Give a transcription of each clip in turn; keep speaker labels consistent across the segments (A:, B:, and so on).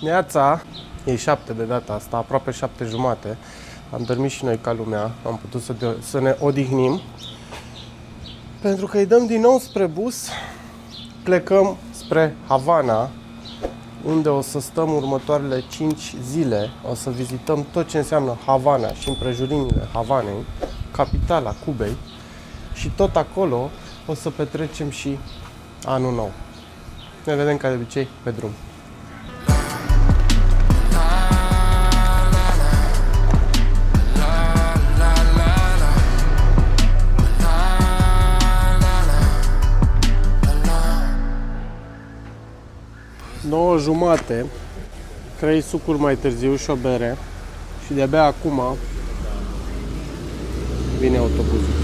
A: Neața, e 7 de data asta, aproape 7:30. Am dormit și noi ca lumea, am putut să ne odihnim. Pentru că îi dăm din nou spre bus, plecăm spre Havana, unde o să stăm următoarele 5 zile. O să vizităm tot ce înseamnă Havana și împrejurimile Havanei, capitala Cubei, și tot acolo o să petrecem și anul nou. Ne vedem ca de obicei pe drum. Nouă jumate, 3 sucuri mai târziu și o bere și de-abia acum vine autobuzul.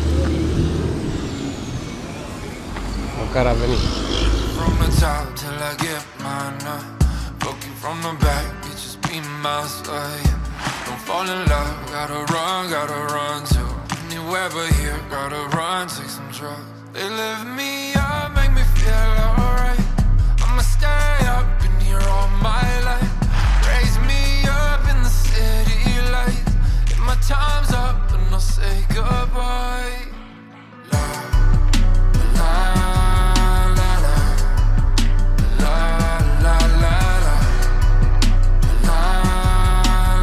A: Măcar a venit.
B: Stay up in here all my life. Raise me up in the city lights. If my time's up and I'll say goodbye. La la la la la la la la la la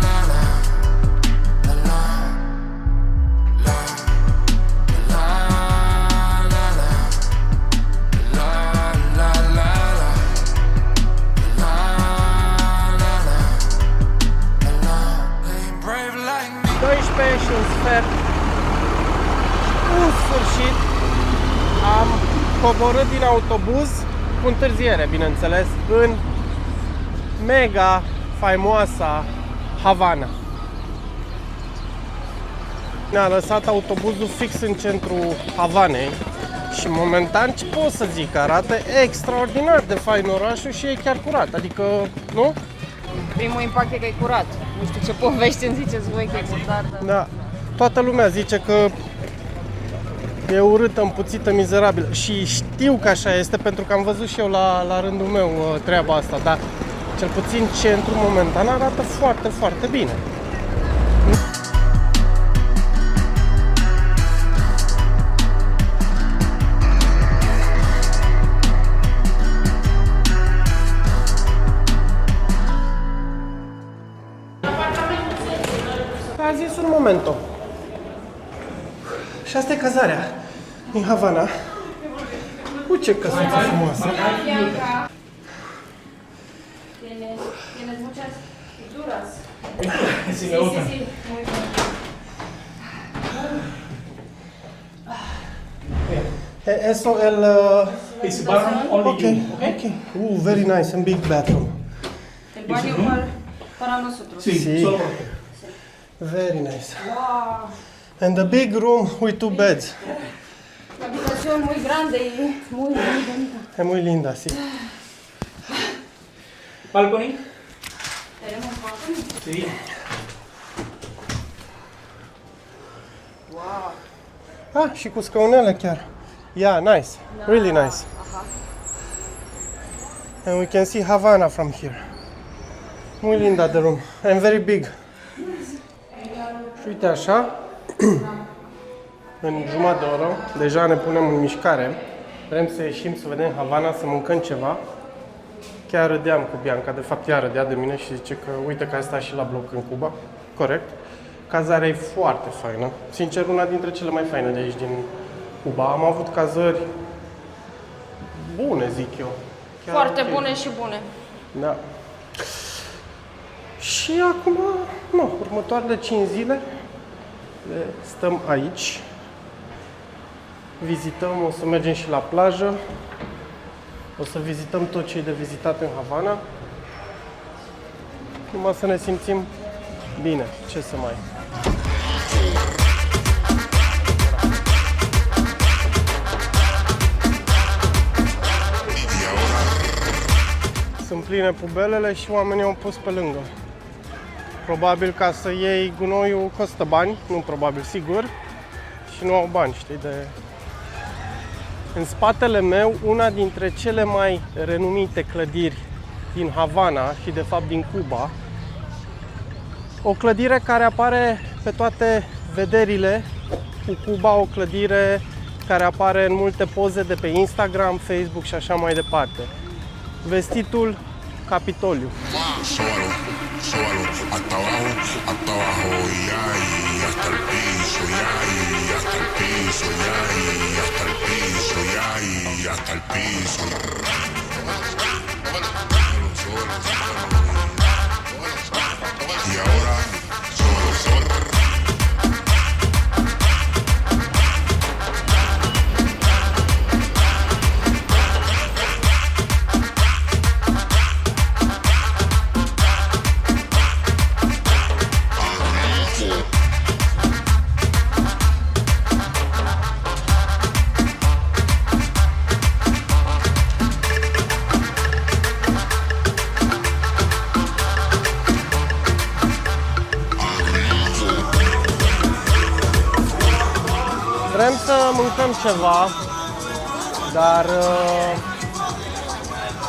B: la la la la
A: Și un sfert. În sfârșit am coborât din autobuz cu întârziere, bineînțeles, în mega faimoasa Havana. Ne-a lăsat autobuzul fix în centrul Havanei și momentan, ce pot să zic, arată extraordinar de fain orașul și e chiar curat, adică, nu?
C: Primul impact e că e curat. Nu știu ce povești îmi ziceți voi că e curat.
A: Da, toată lumea zice că e urâtă, împuțită, mizerabilă și știu că așa este pentru că am văzut și eu la rândul meu treaba asta, dar cel puțin centrul momentan arată foarte, foarte bine. A zis un momento. Și asta e cazarea din Havana. Uite ce căsuță frumoasă.
C: Tienes muchas pinturas.
D: Sí, me gustan.
C: Muy bien.
A: Eso el...
D: It's bathroom only
A: Okay,
D: you, okay?
A: okay. Very nice and big bathroom.
C: El baño para nosotros.
D: Sí,
A: Sí.
D: solo por usted.
A: Very nice.
C: Wow.
A: And a big room with 2 beds.
C: Una habitación muy grande y muy bonita.
A: E muy linda, sí.
D: Balcony?
C: Tenemos balcón.
D: Sí.
C: Wow.
A: Ah, și cu scaunele chiar. Yeah, nice. Really nice.
C: Aha.
A: And we can see Havana from here. Muy linda the room. And very big. Și uite așa, în jumătate de oră, deja ne punem în mișcare. Vrem să ieșim, să vedem Havana, să mâncăm ceva. Chiar râdeam cu Bianca, de fapt ea râdea de mine și zice că uite că a stat și la bloc în Cuba. Corect. Cazarea e foarte faină. Sincer, una dintre cele mai faine de aici din Cuba. Am avut cazări bune, zic eu. Chiar
C: Foarte
A: ok.
C: bune și bune.
A: Da. Și acum, nu, următoarele 5 zile le stăm aici. Vizităm, o să mergem și la plajă. O să vizităm tot ce e de vizitat în Havana. Numai să ne simțim bine. Ce să mai... Sunt pline pubelele și oamenii au pus pe lângă. Probabil ca să iei gunoiul costă bani, nu probabil, sigur, și nu au bani, știi, de... În spatele meu, una dintre cele mai renumite clădiri din Havana și de fapt din Cuba. O clădire care apare pe toate vederile cu Cuba, o clădire care apare în multe poze de pe Instagram, Facebook și așa mai departe. Vestitul Capitoliu.
E: Sóbalo, sóbalo, hasta abajo, y ahí, hasta el piso, y ahí, hasta el piso, y ahí, hasta el piso, y ahí, hasta el piso. Y ahora, sóbalo, sóbalo.
A: Vrem să mâncăm ceva, dar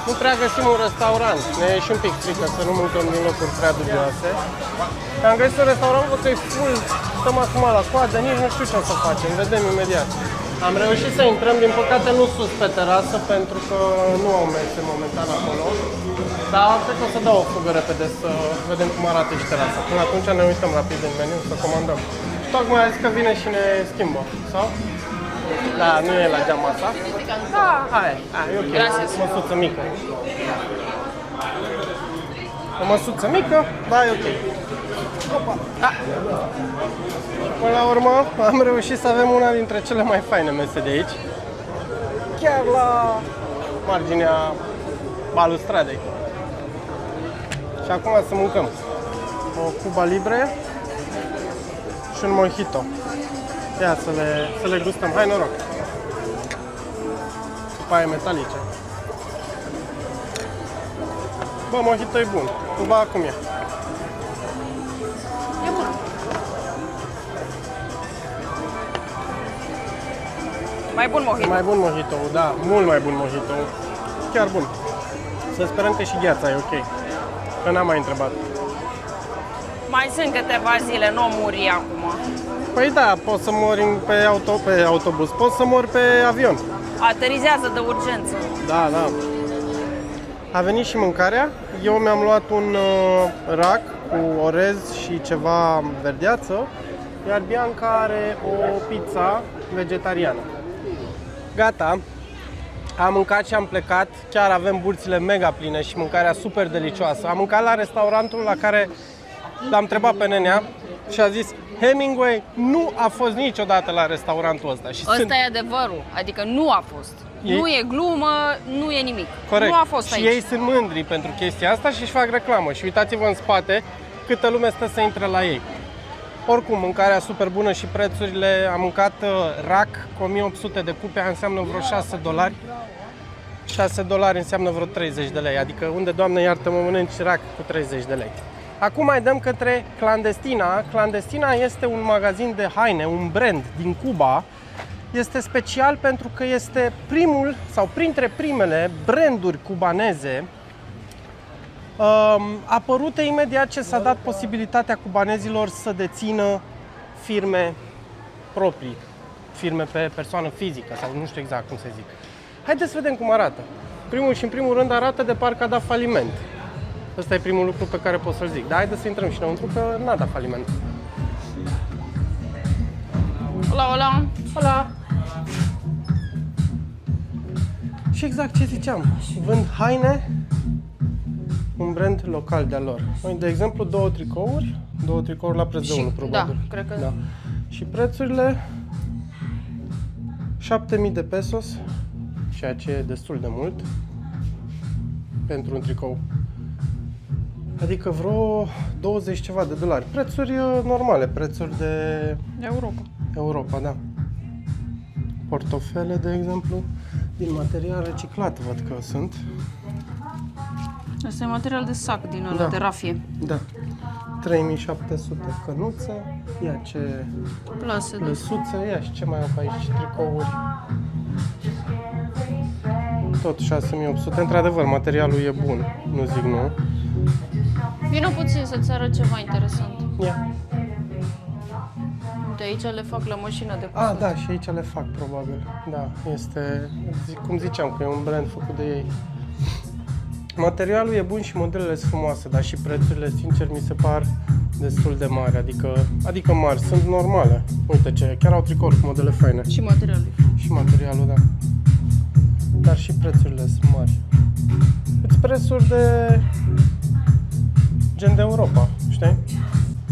A: nu prea găsim un restaurant. Ne e și un pic frică să nu mâncăm din locuri prea dubioase. Am găsit un restaurant că e full, stăm acum la coadă, nici nu știu ce o să facem, vedem imediat. Am reușit să intrăm, din păcate nu sus pe terasă, pentru că nu au mese momentan acolo. Dar cred că o să dau o fugă repede să vedem cum arată și terasa. Până atunci ne uităm rapid în meniu să comandăm. Tocmai a zis că vine și ne schimbă, sau? Da, nu e la geama asta. Da, hai, e ok.
C: Gracias.
A: O măsuță mică. O măsuță mică, da, e ok. Opa. Da. Până la urmă, am reușit să avem una dintre cele mai faine mese de aici. Chiar la marginea balustradei. Și acum să mâncăm o Cuba Libre și un mojito. Ia să le gustăm. Hai, noroc! Cu paie metalice. Bă, mojito e bun. Cuba acum e.
C: E bun. Mai bun mojito.
A: Mai bun mojito, da, mult mai bun mojito. Chiar bun. Să sperăm că și gheața e ok. Că n-am mai întrebat.
C: Mai sunt câteva zile, nu muri acum.
A: Păi da, poți să mori pe autobuz, poți să mori pe avion.
C: Aterizează de urgență.
A: Da, da. A venit și mâncarea. Eu mi-am luat un rac cu orez și ceva verdeață, iar Bianca are o pizza vegetariană. Gata. Am mâncat și am plecat. Chiar avem burțile mega pline și mâncarea super delicioasă. Am mâncat la restaurantul la care l-am întrebat pe nenea și a zis: Hemingway nu a fost niciodată la restaurantul ăsta. Și
C: Ăsta e adevărul, adică nu a fost.
A: Ei-
C: Nu e glumă, nu e nimic.
A: Corect.
C: Nu a fost
A: și
C: aici.
A: ei sunt mândri pentru chestia asta și își fac reclamă. Și uitați-vă în spate câtă lume stă să intre la ei. Oricum, mâncarea super bună și prețurile. Am mâncat rac cu 1800 de cupe, înseamnă vreo $6. $6 înseamnă vreo 30 de lei. Adică unde, Doamne iartă-mă, mănânci rac cu 30 de lei. Acum mai dăm către Clandestina. Clandestina este un magazin de haine, un brand din Cuba. Este special pentru că este primul sau printre primele branduri cubaneze apărute imediat ce s-a dat posibilitatea cubanezilor să dețină firme proprii, firme pe persoană fizică sau nu știu exact cum să zic. Haideți să vedem cum arată. Primul și în primul rând arată de parcă a dat faliment. Ăsta e primul lucru pe care pot să-l zic. Dar haideți să intrăm și înăuntru că n-a dat faliment.
C: Hola, hola.
A: Hola! Și exact ce ziceam, vând haine, un brand local de-a lor. Noi, de exemplu, două tricouri la preț de
C: Și-
A: 1, probabil.
C: da, cred că
A: da. Și prețurile 7.000 de pesos, ceea ce e destul de mult pentru un tricou. Adică vreo 20 ceva de dolari. Prețuri normale, prețuri de Europa, da. Portofele, de exemplu, din material reciclat, văd că sunt.
C: Asta e material de sac din ăla,
A: Da.
C: de rafie.
A: Da. 3700 cănuțe. Ia ce
C: Plase de...
A: plăsuțe, ia și ce mai au pe aici, tricouri. tot 6800. Într-adevăr, materialul e bun, nu zic nu.
C: Vină puțin să-ți arăt ceva interesant.
A: Ia.
C: De aici le fac la mașină de
A: Ah, da, și aici le fac, probabil. Da, este, cum ziceam, că e un brand făcut de ei. Materialul e bun și modelele sunt frumoase, dar și prețurile, sincer, mi se par destul de mari, adică mari, sunt normale. Uite ce, chiar au tricouri cu modele faine.
C: Și materialul.
A: Și materialul, da. Dar și prețurile sunt mari. Îți prețuri de gen de Europa, știi?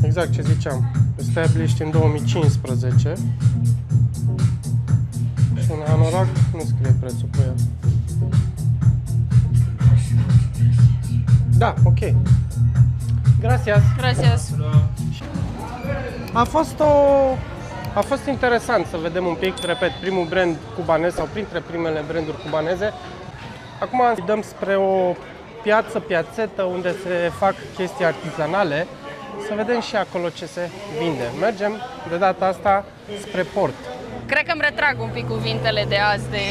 A: Exact ce ziceam. Established în 2015. Și un anorac nu scrie prețul pe el. Da, ok. Gracias.
C: Gracias.
A: A fost interesant să vedem un pic, repet, primul brand cubanez sau printre primele branduri cubaneze. Acum îi dăm spre o piațetă unde se fac chestii artizanale, să vedem și acolo ce se vinde. Mergem de data asta spre port.
C: Cred că îmi retrag un pic cuvintele de azi de...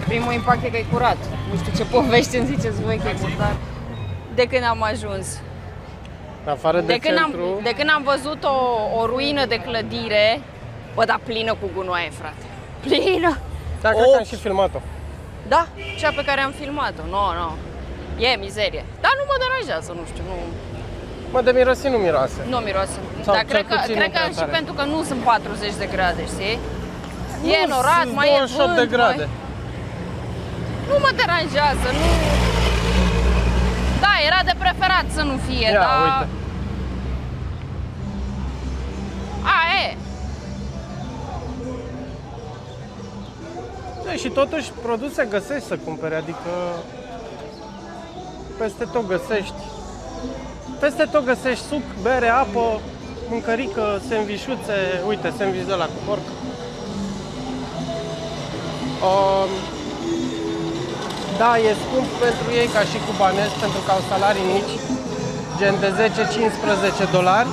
C: Primul impact e că e curat. Nu știu ce povești îmi ziceți voi că e curat. De când am ajuns.
A: Afară de centru.
C: De când am văzut o ruină de clădire, bă, dar plină cu gunoaie, frate. Plină!
A: Da, cred că am și filmat-o.
C: Da, cea pe care am filmat-o. Nu. E mizerie. Dar nu mă deranjează, nu știu, nu...
A: Mă, de mirosit nu miroase.
C: Nu miroase.
A: Sau
C: Dar
A: cel
C: cred
A: puțin
C: că
A: nu prea
C: și
A: tare.
C: pentru că nu sunt 40 de grade, știi?
A: Nu,
C: E norat,
A: sunt
C: mai e
A: 28
C: vânt,
A: de grade.
C: Nu mă deranjează, nu... Da, era de preferat să nu fie,
A: Ia,
C: dar...
A: uite.
C: E.
A: Da, și totuși produse găsești să cumpere, adică peste tot găsești. Peste tot găsești suc, bere, apă, mâncărică, sandvișuțe, uite, sandviș de la cu porc. Da, e scump pentru ei ca și cubanezi, pentru că au salarii mici, gen de 10-15 dolari.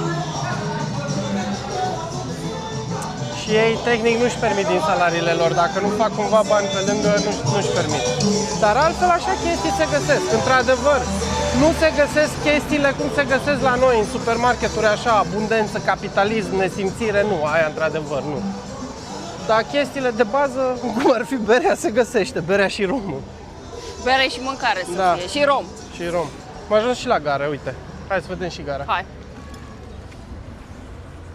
A: Și ei tehnic nu-și permit din salariile lor, dacă nu fac cumva bani pe lângă, nu-și permit. Dar altfel așa chestii se găsesc, într-adevăr. Nu se găsesc chestiile cum se găsesc la noi în supermarketuri, așa, abundență, capitalism, nesimțire, nu, aia într-adevăr nu. Dar chestiile de bază, cum ar fi berea, se găsește, berea și romul.
C: Bere și mâncare să
A: Da.
C: fie, și rom.
A: Și rom. Am ajuns și la gară, uite. Hai să vedem și gara.
C: Hai.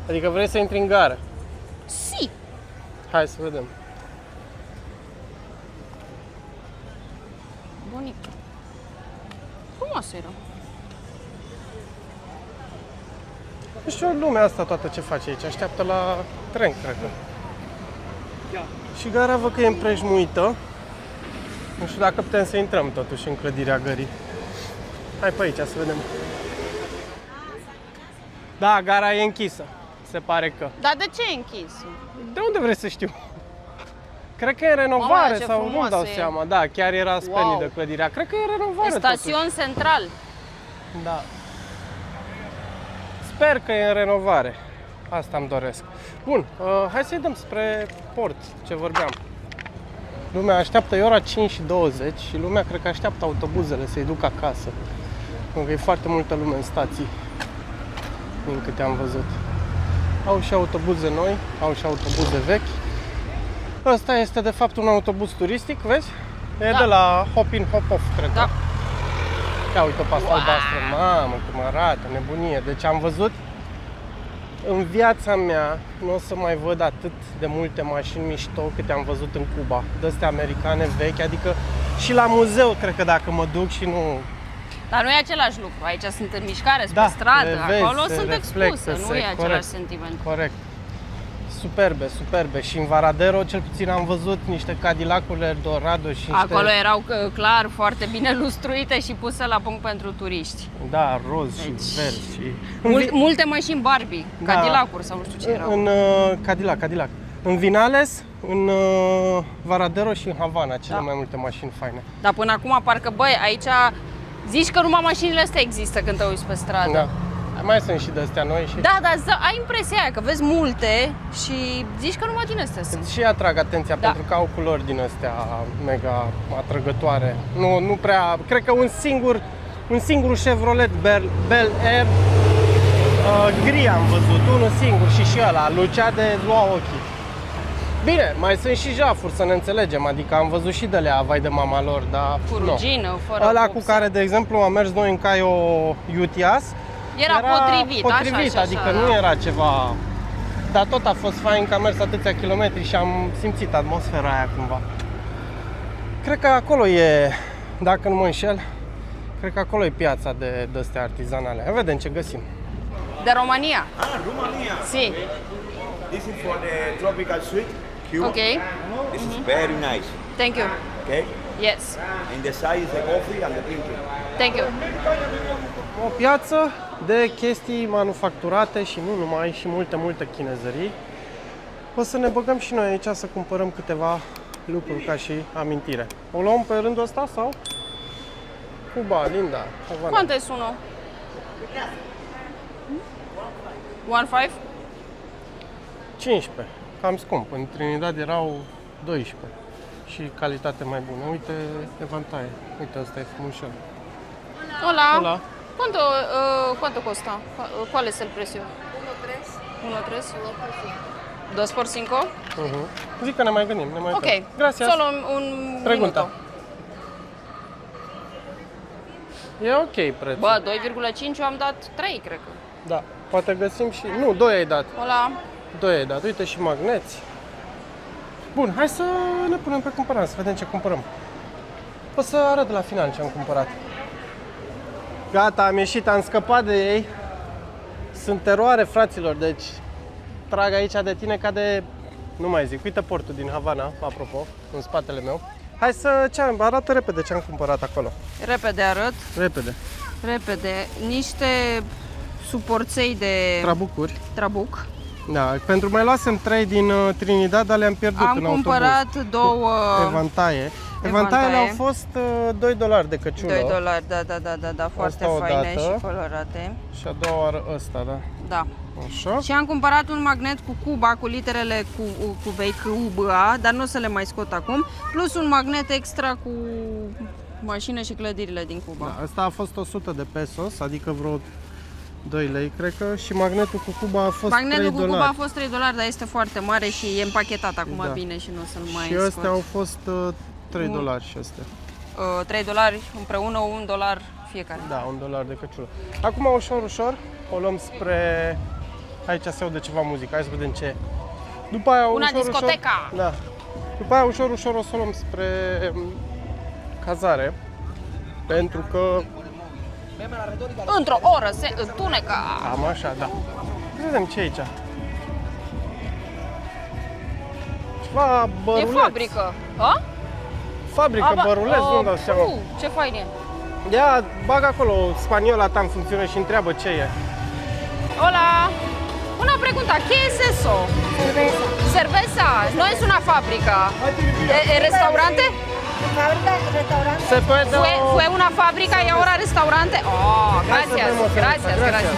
A: Adică vrei să intri în gară.
C: Si.
A: Hai să vedem.
C: Bunic. Frumos era.
A: Nu știu, lumea asta toată ce face aici, așteaptă la tren, cred că. Și gara văd că e împrejmuită. Nu știu dacă putem să intrăm totuși în clădirea gării. Hai pe aici să vedem. Da, gara e închisă. Se pare că.
C: Dar de ce e închis?
A: De unde vrei să știu? Cred că e renovare
C: Mamă, ce
A: sau nu
C: frumoasă
A: dau
C: e.
A: seama. Da, chiar era splendidă clădirea. Cred că e renovare
C: Stațion central.
A: totuși. Da. Sper că e în renovare. Asta îmi doresc. Bun, hai să-i dăm spre port, ce vorbeam. Lumea așteaptă, e ora 5:20 și lumea cred că așteaptă autobuzele să-i ducă acasă. Pentru că e foarte multă lume în stații, din câte am văzut. Au și autobuze noi, au și autobuze vechi. Ăsta este de fapt un autobuz turistic, vezi? E
C: Da.
A: de la Hop-in, Hop-off, cred că.
C: Da.
A: Ia uite pe asta albastră, mamă cum arată, nebunie. Deci am văzut, în viața mea nu o să mai văd atât de multe mașini mișto câte am văzut în Cuba. De-astea americane vechi, adică și la muzeu cred că dacă mă duc și nu...
C: Dar nu e același lucru. Aici sunt în mișcare, pe
A: Da,
C: stradă,
A: le vezi,
C: acolo
A: se
C: sunt
A: reflectă,
C: expuse. Nu
A: se-
C: e același
A: corect.
C: sentiment.
A: Corect. Superbe, superbe. Și în Varadero cel puțin am văzut niște Cadillac-uri Eldorado și niște...
C: Acolo erau clar foarte bine lustruite și puse la punct pentru turiști.
A: Da, roz și
C: Deci,
A: verzi și...
C: Multe mașini Barbie,
A: Da.
C: Cadillac-uri sau nu știu ce erau.
A: În Cadillac. În Vinales, în Varadero și în Havana, cele mai multe mașini faine.
C: Dar până acum parcă, băi, aici zici că numai mașinile astea există când te uiți pe stradă.
A: Da. Mai sunt și de-astea noi și...
C: Da, dar ai impresia aia că vezi multe și zici că numai din astea sunt.
A: Și atrag atenția pentru că au culori din astea mega atrăgătoare. Nu prea... Cred că un singur Chevrolet Bel Air gri am văzut, unul singur și ăla, lucea de lua ochii. Bine, mai sunt și jafuri, să ne înțelegem, adică am văzut și de alea, vai de mama lor, dar
C: Cu rugină, fără
A: ăla
C: vopsă.
A: cu care, de exemplu, am mers noi în Caio Utias,
C: Era potrivit, așa,
A: adică
C: așa,
A: nu
C: da.
A: era ceva... Dar tot a fost fain că am mers atâția kilometri și am simțit atmosfera aia cumva. Cred că acolo e, dacă nu mă înșel, cred că acolo e piața de astea artizanale. Vedem ce găsim.
C: De România.
F: Romania.
C: Si.
F: This is for the tropical sweet. Cuba.
C: Ok.
F: This is very nice.
C: Thank you.
F: Okay.
C: Yes.
F: In the side is the coffee and the drinking.
C: Thank you.
A: O piață de chestii manufacturate și nu numai, și multe chinezării. O să ne băgăm și noi aici să cumpărăm câteva lucruri ca și amintire. O luăm pe rândul ăsta sau? Cuba, Linda, Havana.
C: Quanto es uno? 1.5?
A: 15. Cam scump. În Trinidad erau 12. Și calitate mai bună. Uite evantaie. Uite, ăsta e frumușel.
C: Hola.
A: Hola.
C: ¿Cuánto cuesta? ¿Cuál es el precio? 1.3. 2 por 5?
A: Zic că ne mai gândim, ne mai
C: Ok.
A: uităm. Gracias.
C: Solo un
A: Pregunta.
C: minuto.
A: E ok prețul.
C: Bă, 2,5 eu am dat 3, cred că.
A: Da. Poate găsim și... Nu, 2 ai dat.
C: Hola.
A: 2 ai dat. Uite și magneți. Bun, hai să ne punem pe cumpărat, să vedem ce cumpărăm. O să arăt la final ce am cumpărat. Gata, am ieșit, am scăpat de ei. Sunt teroare, fraților, deci trag aici de tine ca de... Nu mai zic, uite portul din Havana, apropo, în spatele meu. Hai să... arată repede ce am cumpărat acolo.
C: Repede arăt.
A: Repede.
C: Repede. Niște suporței de
A: Trabucuri.
C: trabuc.
A: Da, pentru mai luasem 3 din Trinidad, dar le-am pierdut
C: Am
A: în
C: cumpărat
A: autobuz.
C: două
A: Evantaie. Evantaiele au fost $2 de căciulă.
C: $2, da, foarte
A: Asta
C: faine
A: odată.
C: și colorate.
A: Și a doua oară ăsta, da.
C: Da.
A: Așa.
C: Și am cumpărat un magnet cu Cuba, cu literele cu vechi UBA, dar nu o să le mai scot acum, plus un magnet extra cu mașină și clădirile din Cuba.
A: Da, asta a fost 100 de pesos, adică vreo 2 lei, cred că, și magnetul cu Cuba a fost
C: Magnetul
A: $3.
C: cu Cuba a fost $3, dar este foarte mare și e împachetat acum
A: Da.
C: bine și nu o să-l mai
A: Și
C: scot.
A: astea au fost $3 și astea.
C: $3 împreună, $1 fiecare.
A: Da, $1 de căciulă. Acum ușor o luăm spre... Aici se aude ceva muzică, hai să vedem ce e. După aia
C: Una
A: ușor,
C: discoteca!
A: Da. După aia ușor o să o luăm spre cazare. Pentru că...
C: Într-o oră se întunecă!
A: Am așa, da. Să vedem ce e aici. Ceva
C: E
A: băruleț.
C: fabrică! A?
A: Fabrică, băruleț, nu-mi dau seama.
C: Ce fain e!
A: Ia, bag acolo spaniola ta în funcțiune și întreabă ce e.
C: Hola! Una pregunta, ¿qué es eso?
G: Cerveza.
C: Cerveza, no es una fábrica. ¿Restaurante?
G: Fábrica, restaurante.
A: Se puede
C: Fue una fábrica y ahora restaurante. Oh, gracias, gracias.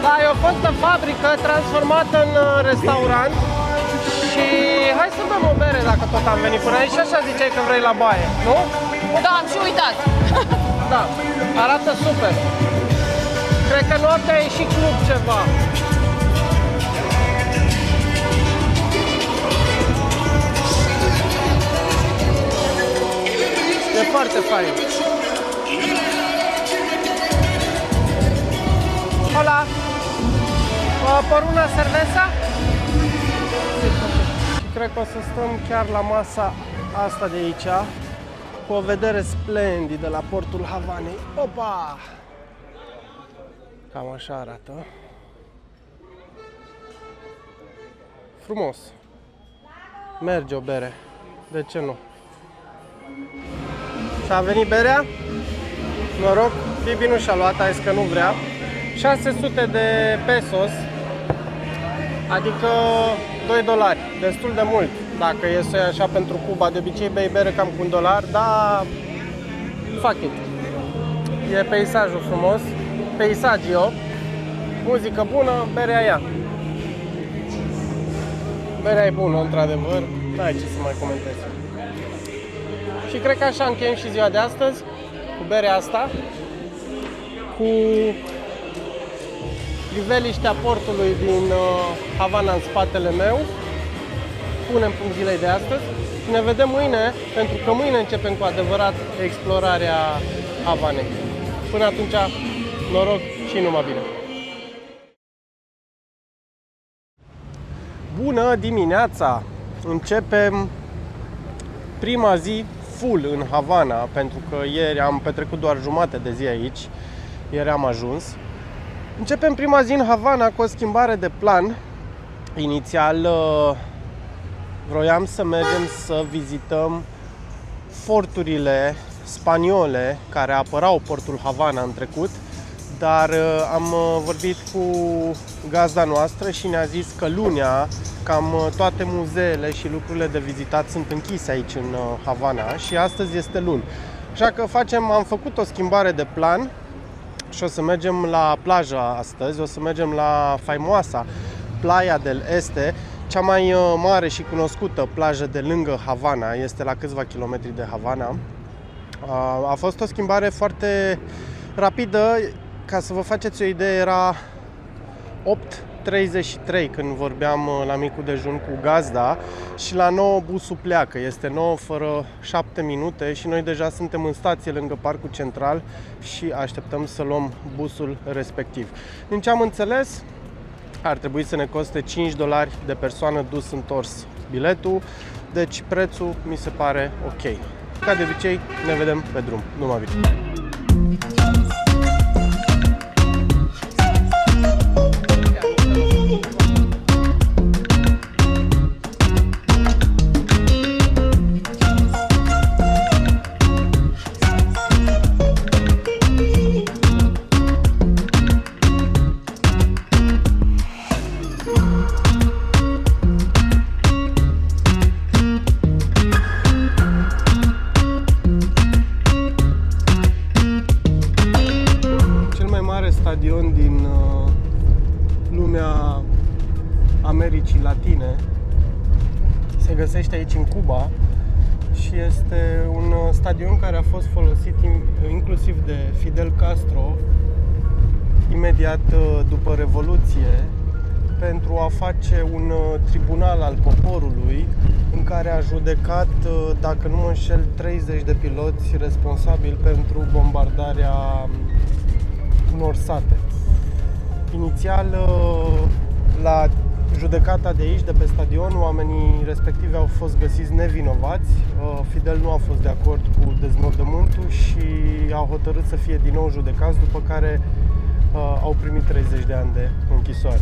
A: Da, e o fostă fabrică transformată în restaurant. Și hai să bem o bere dacă tot am venit până aici. Și așa ziceai că vrei la baie, nu?
C: Da, am și uitat.
A: Da, arată super. Cred că noaptea e și club ceva. E foarte fain. Hola! Por una cerveza? Și cred că o să stăm chiar la masa asta de aici, cu o vedere splendidă la portul Havanei. Opa! Cam așa arată. Frumos. Merge o bere. De ce nu? Și-a venit berea. Noroc, Bibi nu și-a luat, a zis că nu vrea. 600 de pesos, adică $2, destul de mult. Dacă e să iei așa pentru Cuba, de obicei bei bere cam cu $1, dar fuck it. E peisajul frumos. peisagio, muzică bună, berea ea. Berea e bună, într-adevăr, n-ai ce să mai comentez. Și cred că așa încheiem și ziua de astăzi, cu berea asta, cu priveliștea portului din Havana în spatele meu. Punem punct zilei de astăzi și ne vedem mâine, pentru că mâine începem cu adevărat explorarea Havanei. Până atunci, noroc și numai bine! Bună dimineața! Începem prima zi full în Havana, pentru că ieri am petrecut doar jumate de zi aici, ieri am ajuns. Începem prima zi în Havana cu o schimbare de plan. Inițial vroiam să mergem să vizităm forturile spaniole care apărau portul Havana în trecut, dar am vorbit cu gazda noastră și ne-a zis că lunea cam toate muzeele și lucrurile de vizitat sunt închise aici în Havana și astăzi este luni. Așa că am făcut o schimbare de plan și o să mergem la plajă astăzi, o să mergem la faimoasa Playa del Este, cea mai mare și cunoscută plajă de lângă Havana, este la câțiva kilometri de Havana. A fost o schimbare foarte rapidă, ca să vă faceți o idee, era 8:33 când vorbeam la micul dejun cu gazda și la 9 busul pleacă, este 9 fără 7 minute și noi deja suntem în stație lângă Parcul Central și așteptăm să luăm busul respectiv. Din ce am înțeles, ar trebui să ne coste $5 de persoană dus întors biletul, deci prețul mi se pare ok. Ca de obicei, ne vedem pe drum. Numai bine! Stadion din lumea Americii Latine se găsește aici în Cuba și este un stadion care a fost folosit inclusiv de Fidel Castro imediat după Revoluție pentru a face un tribunal al poporului în care a judecat, dacă nu mă înșel, 30 de piloți responsabili pentru bombardarea unor sate. Inițial, la judecata de aici, de pe stadion, oamenii respectivi au fost găsiți nevinovați. Fidel nu a fost de acord cu deznodământul și au hotărât să fie din nou judecați, după care au primit 30 de ani de închisoare.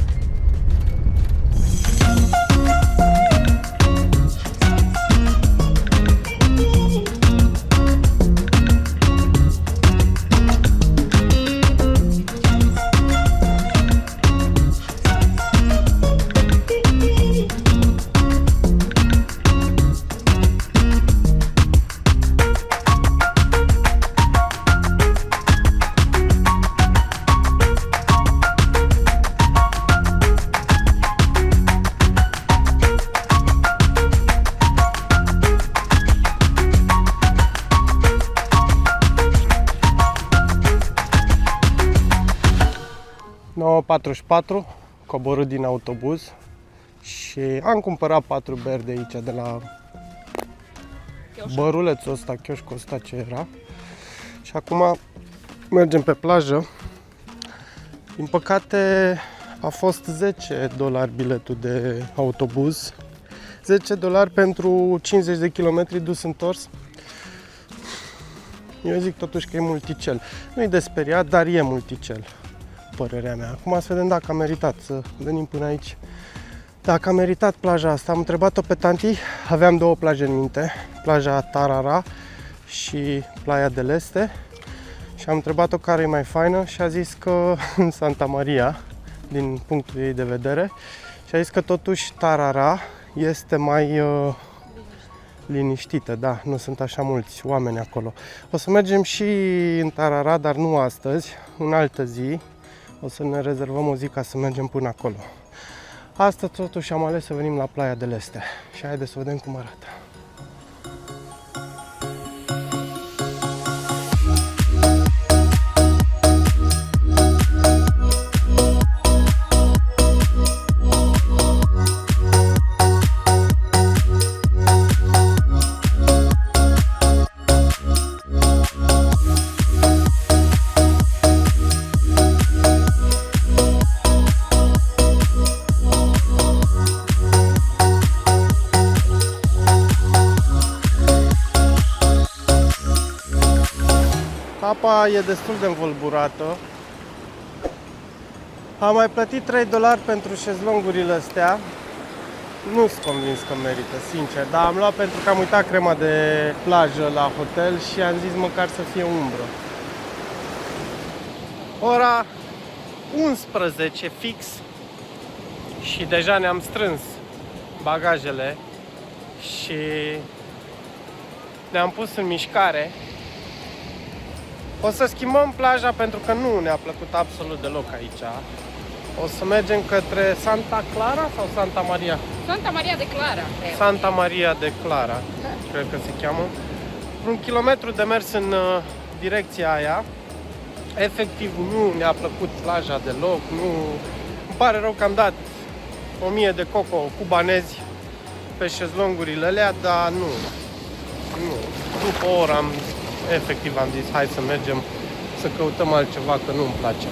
A: ...9:44, coborât din autobuz și am cumpărat 4 beri de aici, de la bărulețul ăsta, chioșcul ăsta ce era. Și acum mergem pe plajă. Din păcate a fost $10 biletul de autobuz. $10 pentru 50 de kilometri dus întors. Eu zic totuși că e multicel. Nu e de speriat, dar e multicel, părerea mea. Acum să vedem dacă a meritat să venim până aici. Dacă a meritat plaja asta. Am întrebat-o pe tanti, aveam 2 plaje în minte, plaja Tarara și Playa del Este. Și am întrebat-o care e mai faină și a zis că în Santa Maria, din punctul ei de vedere, și a zis că totuși Tarara este liniștită, da, nu sunt așa mulți oameni acolo. O să mergem și în Tarara, dar nu astăzi, în altă zi. O să ne rezervăm o zi ca să mergem până acolo. Astăzi totuși am ales să venim la Playa del Este și haideți să vedem cum arată. Apa e destul de învolburată. Am mai plătit $3 pentru șezlongurile astea. Nu sunt convins că merită, sincer, dar am luat pentru că am uitat crema de plajă la hotel și am zis măcar să fie umbră. Ora 11 fix și deja ne-am strâns bagajele și ne-am pus în mișcare. O să schimbăm plaja pentru că nu ne-a plăcut absolut deloc aici. O să mergem către Santa Clara sau Santa Maria?
C: Santa Maria de Clara.
A: Santa Maria de Clara, cred că se cheamă. Un kilometru de mers în direcția aia. Efectiv nu ne-a plăcut plaja deloc. Îmi pare rău că am dat 1000 de coco cubanezi pe șezlongurile alea, dar nu. După o oră efectiv am zis hai să mergem să căutăm altceva, că nu-mi place.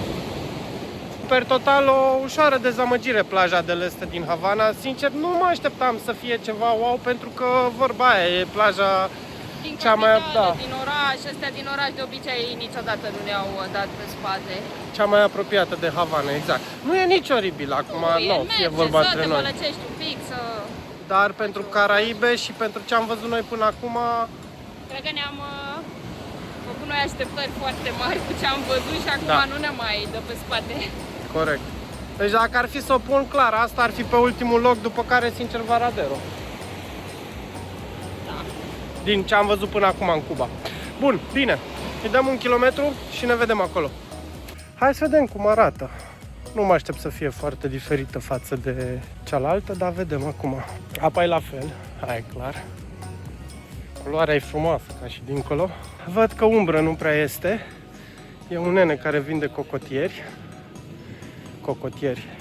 A: Per total o ușoară dezamăgire Plaja del Este din Havana. Sincer nu mă așteptam să fie ceva wow, pentru că vorba aia e plaja
C: Din
A: cea mai
C: din oraș, astea din oraș de obicei niciodată nu ne-au dat pe spate.
A: cea mai apropiată de Havana, exact. Nu e nici oribil acum, nu, fie vorba
C: să
A: între
C: te
A: noi.
C: mălăcești un pic, să...
A: Dar pentru Caraibe și pentru ce am văzut noi până acum,
C: Cred că ne-am făcut noi așteptări foarte mari cu ce am văzut și acum
A: Da.
C: nu ne mai dă pe spate.
A: corect. Deci dacă ar fi să o pun clar, asta ar fi pe ultimul loc, după care, sincer, Varadero.
C: Da.
A: Din ce am văzut până acum în Cuba. Bun, bine. Îi dăm 1 kilometru și ne vedem acolo. Hai să vedem cum arată. Nu mă aștept să fie foarte diferită față de cealaltă, dar vedem acum. Apa e la fel, aia e clar. Culoarea e frumoasă, ca și dincolo. Văd că umbră nu prea este. E un nene care vinde cocotieri.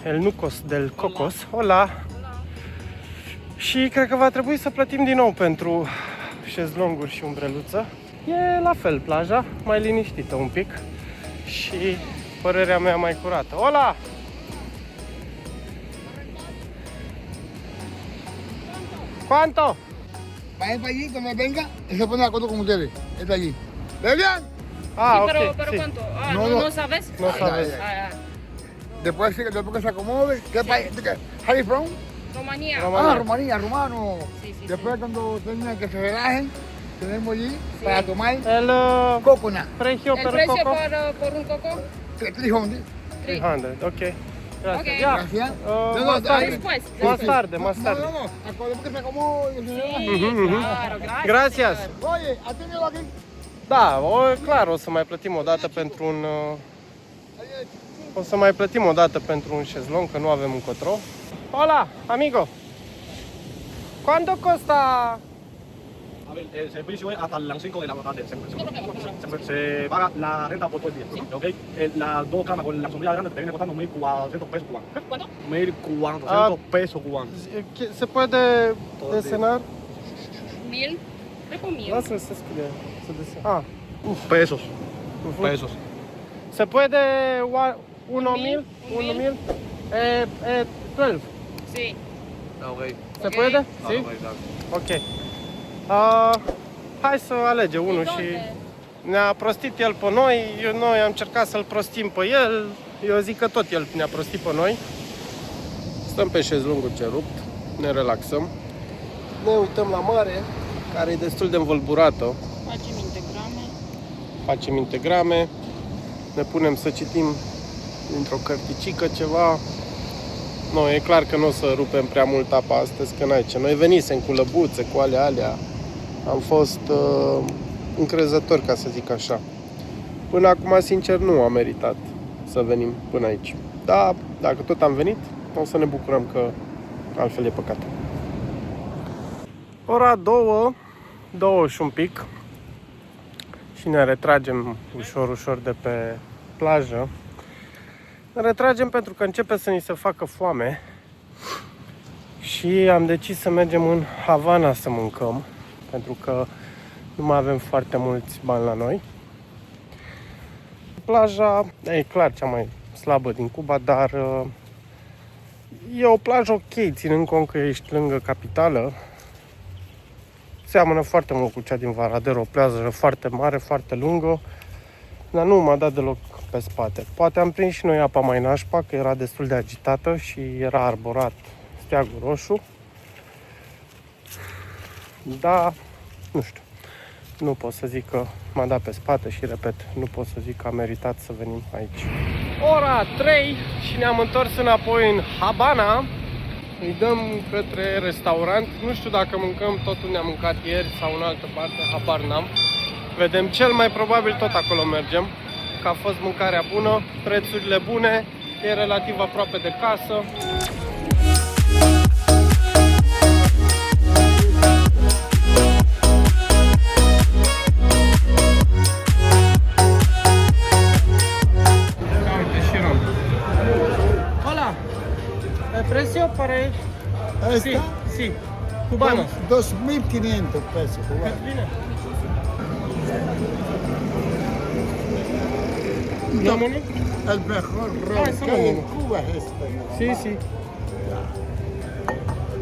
A: El Nucos del Cocos. Hola! Și cred că va trebui să plătim din nou pentru șezlonguri și umbreluță. E la fel plaja, mai liniștită un pic și părerea mea mai curată. Hola! ¿Cuánto?
H: Vaya para allí, cuando venga, él se pone de acuerdo con ustedes. Está allí. ¿Debian?
A: Ah,
C: Sí,
A: ok.
C: pero
A: sí.
C: ¿cuánto? Ah,
H: No,
C: no,
H: no.
C: no sabes?
A: No sabes.
C: Ah,
H: Después que se acomode. ¿Qué país? ¿How you from?
C: Rumanía.
A: Rumanía.
H: Ah, Rumanía, rumano.
C: Sí, sí,
H: Después cuando tengan que se relajen, tenemos allí para tomar
A: El
H: coconut.
A: precio
C: El
A: per
C: precio
A: coco?
C: por un coco?
H: 300.
A: 300, ok. Gracias.
C: Ok.
A: Ya.
H: Gracias.
A: Más tarde.
C: Después.
A: Más tarde, más
H: No,
A: tarde.
H: no, no. Acordemos que se acomode. que se relajen.
C: Claro, gracias.
A: Gracias.
C: señor.
H: Oye, ¿has tenido aquí?
A: Da, clar, o să mai plătim o dată pentru un... O să mai plătim o dată pentru un șezlong, că nu avem încotro. Hola, amigo. ¿Cuánto costa?
I: A ver, el servicio es hasta las 5 de la tarde. Se paga la renta por todo el día. ¿Ok? Las dos camas con la sombrilla grande te viene costando 1.400 pesos cubanos.
C: ¿Cuánto?
I: 1.400 pesos cubanos.
A: Se puede desenar?
C: 1000. Cred că 1000.
A: Lasă-l să scrie. Să desen. Ah,
I: Pesos. Pesos.
A: se puede 1.000? 1.000? 12.
C: Sí.
I: Ok.
A: Se
C: Ok.
A: puede?
I: Sí.
A: Sí? Ok. Hai să alege unul și ne-a prostit el pe noi, noi am încercat să-l prostim pe el, eu zic că tot el ne-a prostit pe noi. Stăm pe șezlongul ce rupt, ne relaxăm, ne uităm la mare, care e destul de învolburată,
C: Facem integrame.
A: facem integrame, ne punem să citim dintr-o cărticică ceva. Nu, e clar că nu o să rupem prea mult apa astăzi, că n-ai ce. Noi venisem cu lăbuțe, cu alea, Am fost încrezător, ca să zic așa. Până acum, sincer, nu am meritat să venim până aici. Dar dacă tot am venit, o să ne bucurăm, că altfel e păcat. Ora 2 și un pic și ne retragem ușor de pe plajă. Ne retragem pentru că începe să ni se facă foame și am decis să mergem în Havana să mâncăm, pentru că nu mai avem foarte mulți bani la noi. Plaja e clar cea mai slabă din Cuba, dar e o plajă ok, ținând cont că ești lângă capitală. Seamănă foarte mult cu cea din Varadero, o plajă foarte mare, foarte lungă, dar nu m-a dat deloc pe spate. Poate am prins și noi apa mai nașpa, că era destul de agitată și era arborat steagul roșu. Dar, nu știu, nu pot să zic că m-a dat pe spate și, repet, nu pot să zic că a meritat să venim aici. Ora 3 și ne-am întors înapoi în Havana. Îi dăm către restaurant. Nu știu dacă mâncăm tot unde am mâncat ieri sau în altă parte, habar n-am. Vedem, cel mai probabil tot acolo mergem, că a fost mâncarea bună, prețurile bune, e relativ aproape de casă. Precio para él? Sí, sí. Cubanos.
H: 2.500 pesos cubanos.
A: ¿Vámonos?
H: El mejor ron que hay en Cuba es este.
A: Sí, sí.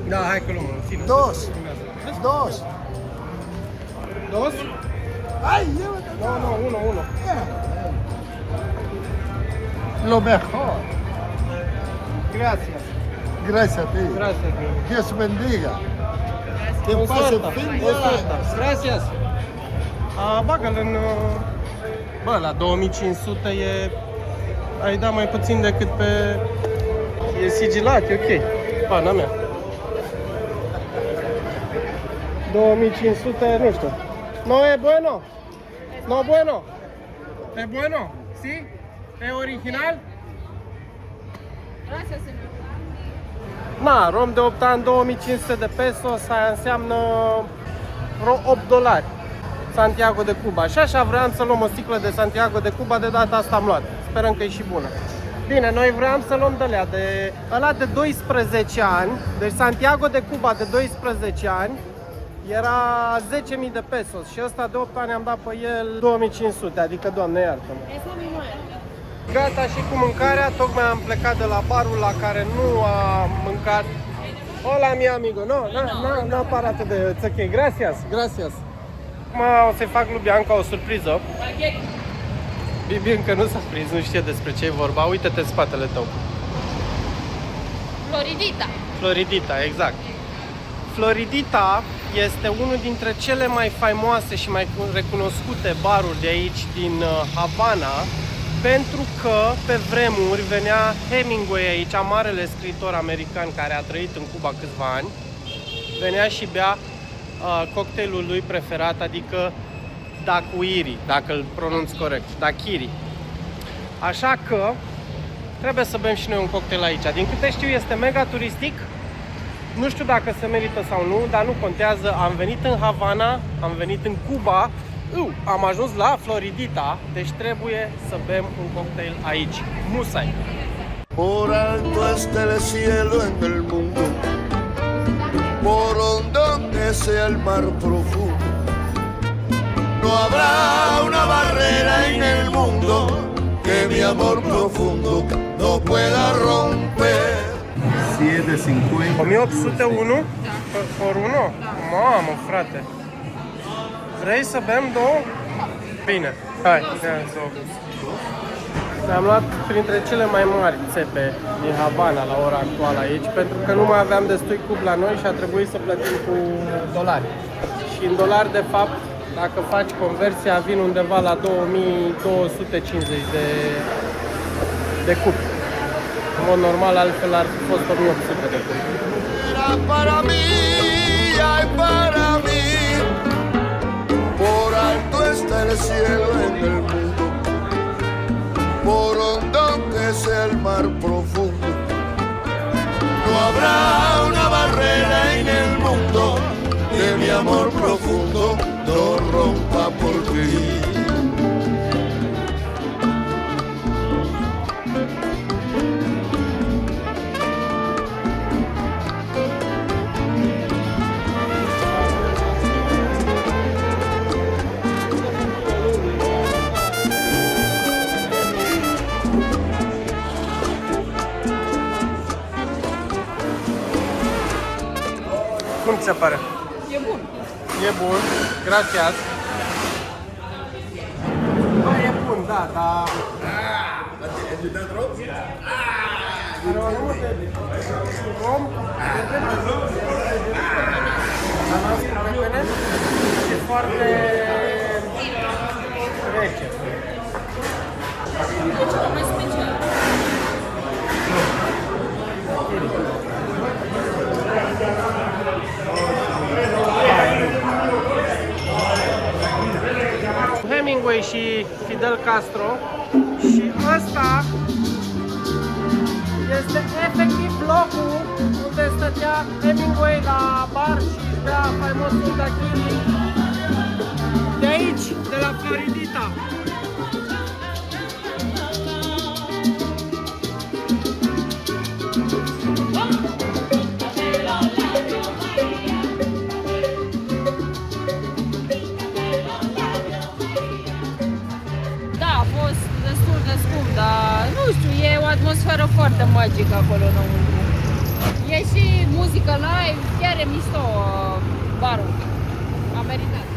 A: Da, hai că luăm.
H: Dos.
A: Dos?
H: Ay, llévate.
A: No, uno.
H: Lo mejor.
A: Gracias.
H: Gracias a ti.
A: Gracias.
H: Dios bendiga. Que pase el fin de año.
A: Gracias. Bagă-l în... Bă, la 2500 e... Ai dat mai puțin decât pe... E sigilat, e ok. Pana mea. 2500, nu știu. No e bueno? No bueno? E bueno? Si? E original? Na, rom de 8 ani, 2500 de pesos, aia înseamnă vreo $8. Santiago de Cuba. Și așa vreau să luăm o sticlă de Santiago de Cuba, de data asta am luat. Sperăm că e și bună. Bine, noi vreau să luăm de alea, de ăla de 12 ani, deci Santiago de Cuba de 12 ani, era 10.000 de pesos și ăsta de 8 ani am dat pe el 2500, adică, Doamne iartă-mă. Gata și cu mâncarea, tocmai am plecat de la barul la care nu am mâncat. Hola, mi amigo, no aparato de... It's ok, gracias. Acum o să-i fac lui Bianca o surpriză. Bibi încă nu s-a prins, nu știe despre ce e vorba. Uite-te în spatele tău. Floridita, exact. Floridita este unul dintre cele mai faimoase și mai recunoscute baruri de aici, din Havana, pentru că pe vremuri venea Hemingway aici, marele scriitor american care a trăit în Cuba câțiva ani. Venea și bea cocktailul lui preferat, adică daiquiri, dacă îl pronunț corect, daiquiri. Așa că trebuie să bem și noi un cocktail aici. Din câte știu, este mega turistic. Nu știu dacă se merită sau nu, dar nu contează. Am venit în Havana, am venit în Cuba, am ajuns la Floridita, deci trebuie să bem un cocktail aici. Musai!
J: Por alto está el cielo en el mundo, por donde sea el mar profundo, no habrá una barrera en el mundo que mi amor profundo no pueda romper.
A: 1801? Por 1? Mamă, frate! Vrei să bem două? Bine, hai, ne-am luat printre cele mai mari țepe din Havana la ora actuală aici, pentru că nu mai aveam destui cub la noi și a trebuit să plătim cu dolari. Și în dolari, de fapt, dacă faci conversia, vin undeva la 2250 de cub. În mod normal, altfel ar fi fost 1800 de cub.
J: Para mí, ay, para mí, el cielo en el mundo, por hondo que sea el mar profundo. No habrá una barrera en el mundo que mi amor profundo no rompa por ti.
A: Cum ți se pare?
C: E bun.
A: E bun, gracias. Bă, e bun, da, dar... Are o anumită rom, e foarte rece.
C: E ceva mai special.
A: Hemingway și Fidel Castro și ăsta este efectiv locul unde stătea Hemingway la bar și își bea faimosul daiquiri de aici, de la Floridita.
C: Da, a fost destul de scump, dar nu știu, e o atmosferă foarte magică acolo înăuntru. E și muzică live, chiar e mișto barul. A meritat.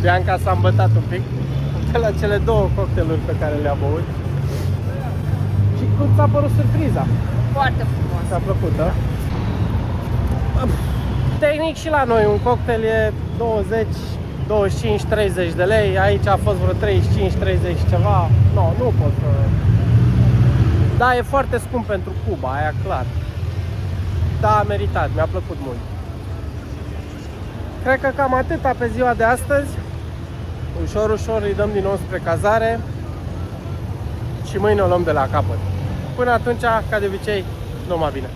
A: Bianca s-a îmbătat un pic de la cele două cocktailuri pe care le-a băut. Și cum ți-a părut surpriza?
C: Foarte frumos.
A: Ți-a plăcut, da? Tehnic și la noi un cocktail e 20, 25, 30 de lei. Aici a fost vreo 35, 30 ceva. No, nu pot să... Da, e foarte scump pentru Cuba, aia clar. Da, a meritat, mi-a plăcut mult. Cred că cam atâta pe ziua de astăzi. Ușor, ușor îi dăm din nou spre cazare și mâine o luăm de la capăt. Până atunci, ca de obicei, numai bine!